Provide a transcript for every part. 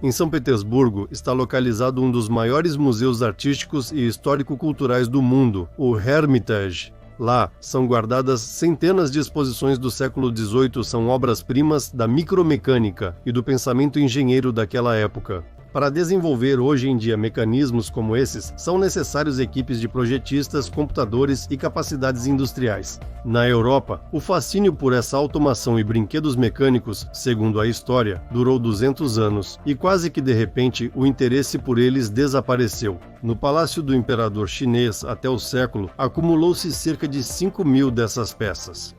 Em São Petersburgo está localizado um dos maiores museus artísticos e histórico-culturais do mundo, o Hermitage. Lá são guardadas centenas de exposições do século XVIII, são obras-primas da micromecânica e do pensamento engenheiro daquela época. Para desenvolver hoje em dia mecanismos como esses, são necessários equipes de projetistas, computadores e capacidades industriais. Na Europa, o fascínio por essa automação e brinquedos mecânicos, segundo a história, durou 200 anos, e quase que de repente o interesse por eles desapareceu. No palácio do imperador chinês, até o século, acumulou-se cerca de 5.000 dessas peças.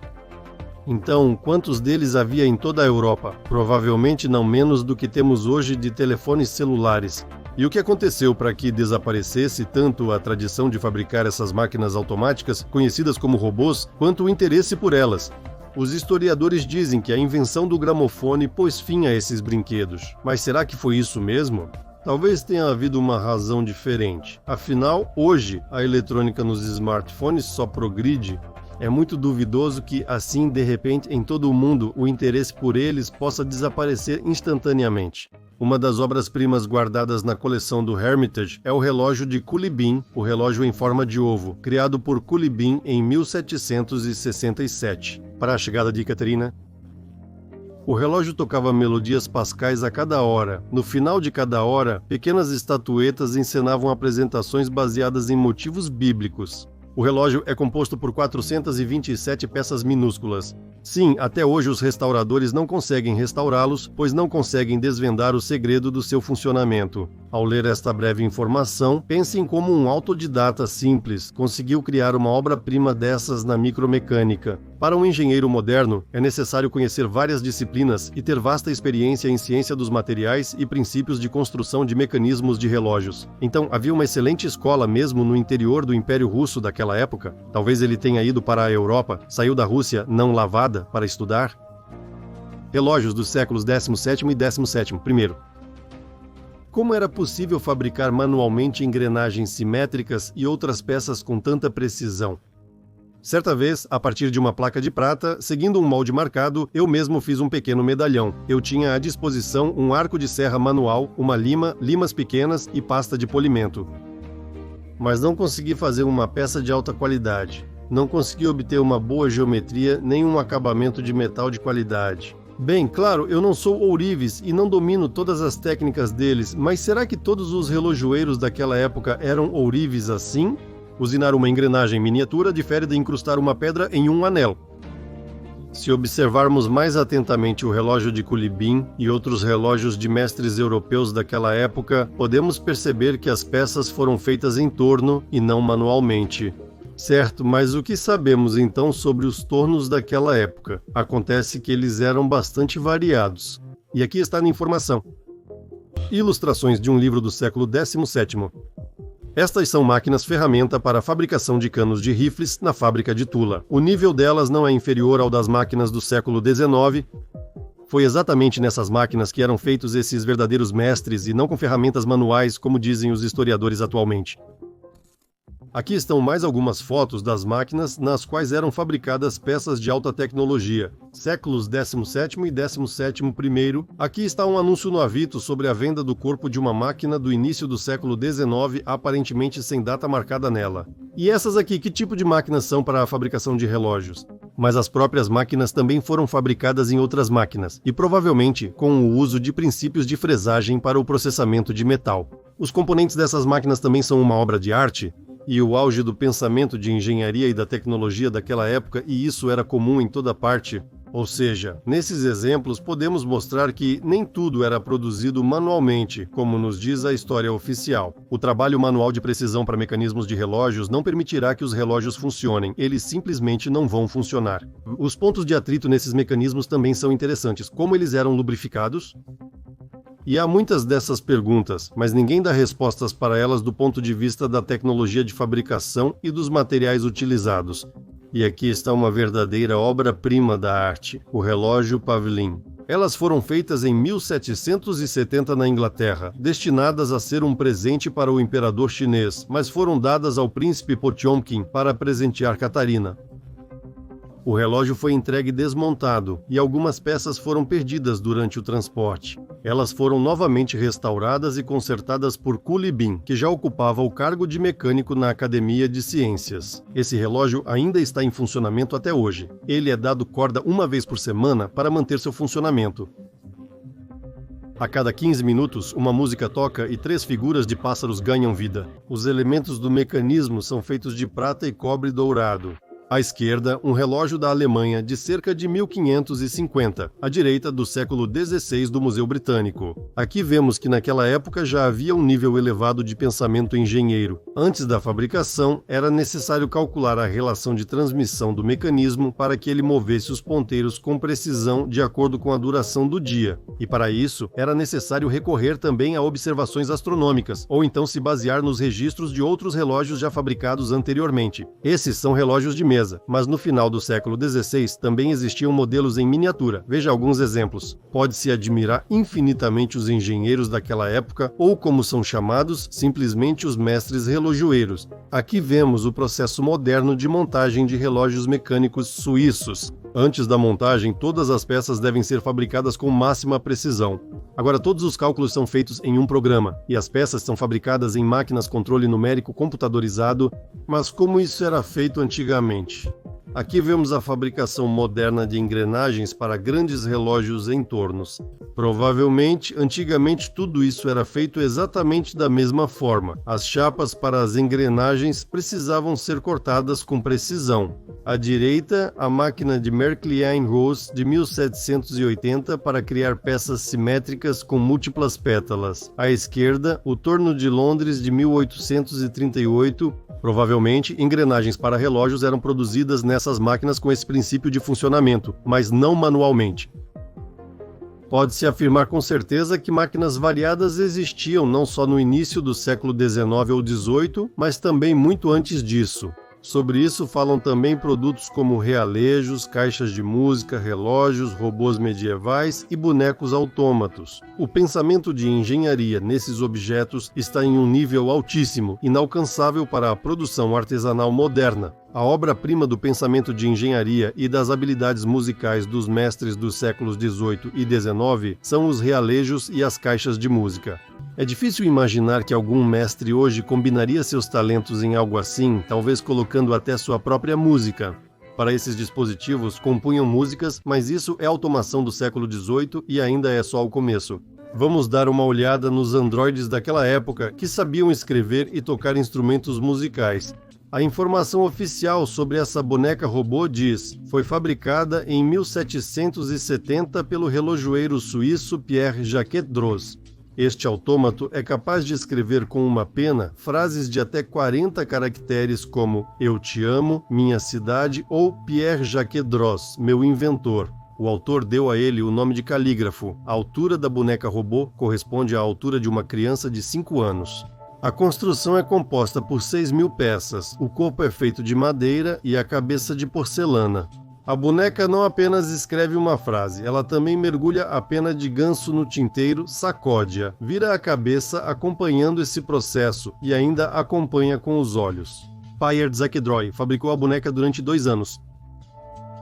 Então, quantos deles havia em toda a Europa? Provavelmente não menos do que temos hoje de telefones celulares. E o que aconteceu para que desaparecesse tanto a tradição de fabricar essas máquinas automáticas, conhecidas como robôs, quanto o interesse por elas? Os historiadores dizem que a invenção do gramofone pôs fim a esses brinquedos. Mas será que foi isso mesmo? Talvez tenha havido uma razão diferente. Afinal, hoje, a eletrônica nos smartphones só progride. É muito duvidoso que, assim, de repente, em todo o mundo, o interesse por eles possa desaparecer instantaneamente. Uma das obras-primas guardadas na coleção do Hermitage é o relógio de Culibin, o relógio em forma de ovo, criado por Culibin em 1767. Para a chegada de Ekaterina, o relógio tocava melodias pascais a cada hora. No final de cada hora, pequenas estatuetas encenavam apresentações baseadas em motivos bíblicos. O relógio é composto por 427 peças minúsculas. Sim, até hoje os restauradores não conseguem restaurá-los, pois não conseguem desvendar o segredo do seu funcionamento. Ao ler esta breve informação, pense em como um autodidata simples conseguiu criar uma obra-prima dessas na micromecânica. Para um engenheiro moderno, é necessário conhecer várias disciplinas e ter vasta experiência em ciência dos materiais e princípios de construção de mecanismos de relógios. Então, havia uma excelente escola mesmo no interior do Império Russo daquela época. Talvez ele tenha ido para a Europa, saiu da Rússia não lavada para estudar. Relógios dos séculos 17º e 17º. Primeiro, como era possível fabricar manualmente engrenagens simétricas e outras peças com tanta precisão? Certa vez, a partir de uma placa de prata, seguindo um molde marcado, eu mesmo fiz um pequeno medalhão. Eu tinha à disposição um arco de serra manual, uma lima, limas pequenas e pasta de polimento. Mas não consegui fazer uma peça de alta qualidade. Não consegui obter uma boa geometria nem um acabamento de metal de qualidade. Bem, claro, eu não sou ourives e não domino todas as técnicas deles, mas será que todos os relojoeiros daquela época eram ourives assim? Usinar uma engrenagem miniatura difere de incrustar uma pedra em um anel. Se observarmos mais atentamente o relógio de Culibin e outros relógios de mestres europeus daquela época, podemos perceber que as peças foram feitas em torno e não manualmente. Certo, mas o que sabemos então sobre os tornos daquela época? Acontece que eles eram bastante variados. E aqui está a informação. Ilustrações de um livro do século XVII. Estas são máquinas-ferramenta para a fabricação de canos de rifles na fábrica de Tula. O nível delas não é inferior ao das máquinas do século XIX. Foi exatamente nessas máquinas que eram feitos esses verdadeiros mestres e não com ferramentas manuais, como dizem os historiadores atualmente. Aqui estão mais algumas fotos das máquinas nas quais eram fabricadas peças de alta tecnologia. Séculos XVII e XVII. Aqui está um anúncio no Avito sobre a venda do corpo de uma máquina do início do século XIX, aparentemente sem data marcada nela. E essas aqui, que tipo de máquinas são para a fabricação de relógios? Mas as próprias máquinas também foram fabricadas em outras máquinas, e provavelmente com o uso de princípios de fresagem para o processamento de metal. Os componentes dessas máquinas também são uma obra de arte? E o auge do pensamento de engenharia e da tecnologia daquela época, e isso era comum em toda parte. Ou seja, nesses exemplos podemos mostrar que nem tudo era produzido manualmente, como nos diz a história oficial. O trabalho manual de precisão para mecanismos de relógios não permitirá que os relógios funcionem, eles simplesmente não vão funcionar. Os pontos de atrito nesses mecanismos também são interessantes. Como eles eram lubrificados? E há muitas dessas perguntas, mas ninguém dá respostas para elas do ponto de vista da tecnologia de fabricação e dos materiais utilizados. E aqui está uma verdadeira obra-prima da arte, o relógio Pavlin. Elas foram feitas em 1770 na Inglaterra, destinadas a ser um presente para o imperador chinês, mas foram dadas ao príncipe Potiomkin para presentear Catarina. O relógio foi entregue desmontado e algumas peças foram perdidas durante o transporte. Elas foram novamente restauradas e consertadas por Culibin, que já ocupava o cargo de mecânico na Academia de Ciências. Esse relógio ainda está em funcionamento até hoje. Ele é dado corda uma vez por semana para manter seu funcionamento. A cada 15 minutos, uma música toca e 3 figuras de pássaros ganham vida. Os elementos do mecanismo são feitos de prata e cobre dourado. À esquerda, um relógio da Alemanha de cerca de 1550, à direita do século XVI do Museu Britânico. Aqui vemos que naquela época já havia um nível elevado de pensamento engenheiro. Antes da fabricação, era necessário calcular a relação de transmissão do mecanismo para que ele movesse os ponteiros com precisão de acordo com a duração do dia. E para isso, era necessário recorrer também a observações astronômicas, ou então se basear nos registros de outros relógios já fabricados anteriormente. Esses são relógios de mesa, mas no final do século XVI também existiam modelos em miniatura. Veja alguns exemplos. Pode-se admirar infinitamente os engenheiros daquela época, ou como são chamados, simplesmente os mestres relojoeiros. Aqui vemos o processo moderno de montagem de relógios mecânicos suíços. Antes da montagem, todas as peças devem ser fabricadas com máxima precisão. Agora, todos os cálculos são feitos em um programa, e as peças são fabricadas em máquinas controle numérico computadorizado. Mas como isso era feito antigamente? Aqui vemos a fabricação moderna de engrenagens para grandes relógios em tornos. Provavelmente, antigamente tudo isso era feito exatamente da mesma forma. As chapas para as engrenagens precisavam ser cortadas com precisão. À direita, a máquina de Merklien-Ross de 1780 para criar peças simétricas com múltiplas pétalas. À esquerda, o torno de Londres de 1838. Provavelmente, engrenagens para relógios eram produzidas nessas máquinas com esse princípio de funcionamento, mas não manualmente. Pode-se afirmar com certeza que máquinas variadas existiam não só no início do século XIX ou XVIII, mas também muito antes disso. Sobre isso falam também produtos como realejos, caixas de música, relógios, robôs medievais e bonecos autômatos. O pensamento de engenharia nesses objetos está em um nível altíssimo, inalcançável para a produção artesanal moderna. A obra-prima do pensamento de engenharia e das habilidades musicais dos mestres dos séculos XVIII e XIX são os realejos e as caixas de música. É difícil imaginar que algum mestre hoje combinaria seus talentos em algo assim, talvez colocando até sua própria música. Para esses dispositivos, compunham músicas, mas isso é automação do século XVIII e ainda é só o começo. Vamos dar uma olhada nos androides daquela época que sabiam escrever e tocar instrumentos musicais. A informação oficial sobre essa boneca robô diz: foi fabricada em 1770 pelo relojoeiro suíço Pierre-Jacques Droz. Este autômato é capaz de escrever com uma pena frases de até 40 caracteres como "Eu te amo", "Minha cidade" ou "Pierre-Jacques Droz, meu inventor". O autor deu a ele o nome de calígrafo. A altura da boneca robô corresponde à altura de uma criança de 5 anos. A construção é composta por 6.000 peças, o corpo é feito de madeira e a cabeça de porcelana. A boneca não apenas escreve uma frase, ela também mergulha a pena de ganso no tinteiro, sacode-a, vira a cabeça acompanhando esse processo e ainda acompanha com os olhos. Pierre Zacquedroy fabricou a boneca durante 2 anos.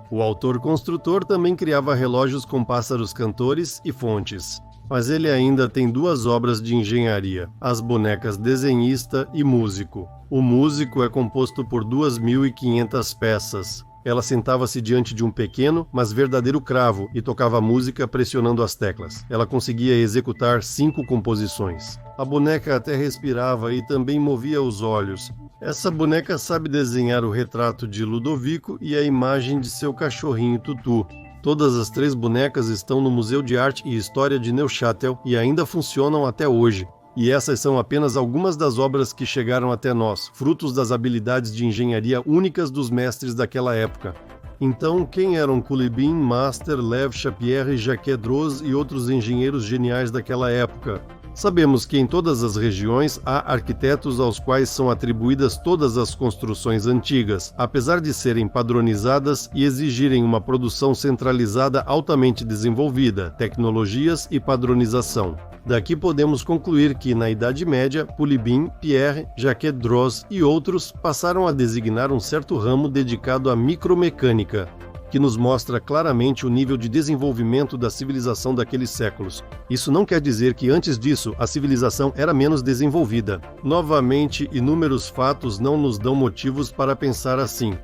O autor-construtor também criava relógios com pássaros cantores e fontes. Mas ele ainda tem 2 obras de engenharia, as bonecas desenhista e músico. O músico é composto por 2.500 peças. Ela sentava-se diante de um pequeno, mas verdadeiro cravo e tocava música pressionando as teclas. Ela conseguia executar 5 composições. A boneca até respirava e também movia os olhos. Essa boneca sabe desenhar o retrato de Ludovico e a imagem de seu cachorrinho Tutu. Todas as 3 bonecas estão no Museu de Arte e História de Neuchâtel e ainda funcionam até hoje. E essas são apenas algumas das obras que chegaram até nós, frutos das habilidades de engenharia únicas dos mestres daquela época. Então, quem eram Culibin, Master, Lev, Pierre, Jacques Droz e outros engenheiros geniais daquela época? Sabemos que em todas as regiões há arquitetos aos quais são atribuídas todas as construções antigas, apesar de serem padronizadas e exigirem uma produção centralizada altamente desenvolvida, tecnologias e padronização. Daqui podemos concluir que, na Idade Média, Culibin, Pierre, Jacques Droz e outros passaram a designar um certo ramo dedicado à micromecânica. que nos mostra claramente o nível de desenvolvimento da civilização daqueles séculos. Isso não quer dizer que antes disso a civilização era menos desenvolvida. Novamente, inúmeros fatos não nos dão motivos para pensar assim.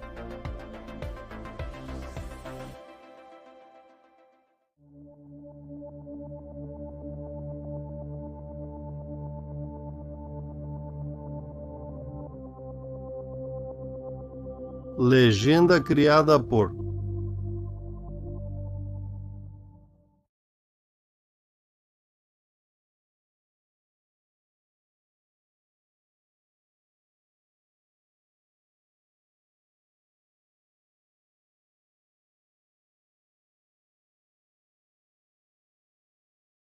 Legenda criada por